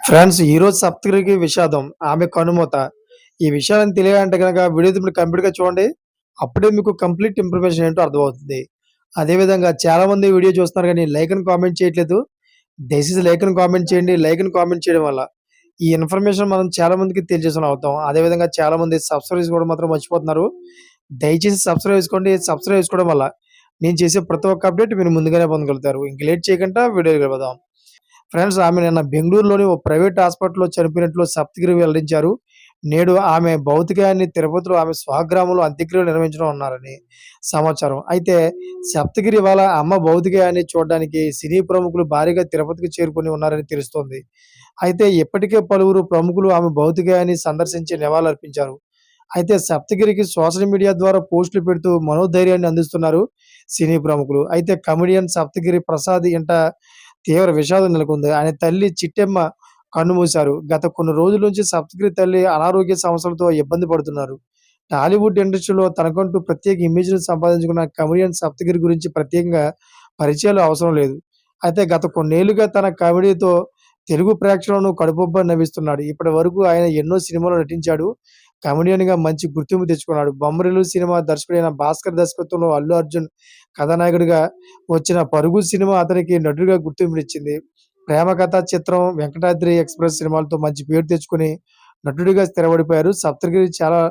Friends ఈరోజు సప్తగిరికి విషాదం. ఆమె కనుమూత. ఈ విషయాలను తెలియాలంటే గనక వీడియో ఇప్పుడు కంప్లీట్‌గా చూడండి. అప్పుడే మీకు కంప్లీట్ ఇన్ఫర్మేషన్ ఏంటో అర్థమవుతుంది. అదేవిధంగా చాలామంది వీడియో చూస్తున్నారు గానీ లైక్ అండ్ కామెంట్ చేయట్లేదు. దయచేసి లైక్ అండ్ కామెంట్ చేయండి. లైక్ అండ్ కామెంట్ చేయడం వల్ల ఈ ఇన్ఫర్మేషన్ మనం చాలా మందికి తెలియజేసేవాళ్ళం అవుతాం. అదేవిధంగా చాలామంది సబ్స్క్రైబ్ చేసుకోవడం మాత్రం మర్చిపోతున్నారు. దయచేసి సబ్స్క్రైబ్ చేసుకోండి. సబ్స్క్రైబ్ చేసుకోవడం వల్ల నేను చేసే ప్రతి ఒక్క అప్డేట్ మీరు ముందుగానే పొందగలుగుతారు. ఇంక లేట్ చేయకుండా వీడియోకి వెళ్ళిపోదాం. ఫ్రెండ్స్ ఆమె నిన్న బెంగుళూరులోని ఓ ప్రైవేట్ హాస్పిటల్‌లో చనిపోయినట్లు సప్తగిరి వెల్లడించారు. నేడు ఆమె భౌతికాయాన్ని తిరుపతిలో ఆమె స్వగ్రామంలో అంత్యక్రియలు నిర్వహించనున్నారని సమాచారం. అయితే సప్తగిరి వాళ్ళ అమ్మ భౌతికయాన్ని చూడడానికి సినీ ప్రముఖులు భారీగా తిరుపతికి చేరుకొని ఉన్నారని తెలుస్తోంది. అయితే ఇప్పటికే పలువురు ప్రముఖులు ఆమె భౌతికయాన్ని సందర్శించి నివాళులర్పించారు. అయితే సప్తగిరికి సోషల్ మీడియా ద్వారా పోస్టులు పెడుతూ మనోధైర్యాన్ని అందిస్తున్నారు సినీ ప్రముఖులు. అయితే కమెడియన్ సప్తగిరి ప్రసాద్ ఇంట తీవ్ర విషాదం నెలకొంది. ఆయన తల్లి చిట్టెమ్మ కన్నుమూశారు. గత కొన్ని రోజుల నుంచి సప్తగిరి తల్లి అనారోగ్య సమస్యలతో ఇబ్బంది పడుతున్నారు. టాలీవుడ్ ఇండస్ట్రీలో తనకంటూ ప్రత్యేక ఇమేజ్‌ని సంపాదించుకున్న కమెడియన్ సప్తగిరి గురించి ప్రత్యేకంగా పరిచయాలు అవసరం లేదు. అయితే గత కొన్నేళ్లుగా తన కామెడీతో తెలుగు ప్రేక్షకులను కడుపుబ్బ నవ్విస్తున్నాడు. ఇప్పటివరకు ఆయన ఎన్నో సినిమాల్లో నటించాడు. కమెడియన్‌గా మంచి గుర్తింపు తెచ్చుకున్నాడు. 'బొమ్మరిల్లు' సినిమా దర్శకుడైన భాస్కర్ దర్శకత్వంలో అల్లు అర్జున్ కథానాయకుడిగా వచ్చిన 'పరుగు' సినిమా అతనికి నటుడిగా గుర్తింపునిచ్చింది. ప్రేమ కథా చిత్రం 'వెంకటాద్రి ఎక్స్‌ప్రెస్' సినిమాలతో మంచి పేరు తెచ్చుకొని నటుడిగా స్థిరపడిపోయారు. సప్తగిరి చాలా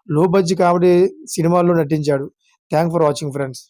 లో బడ్జెట్ కామెడీ సినిమాల్లో నటించాడు. Thanks for watching friends.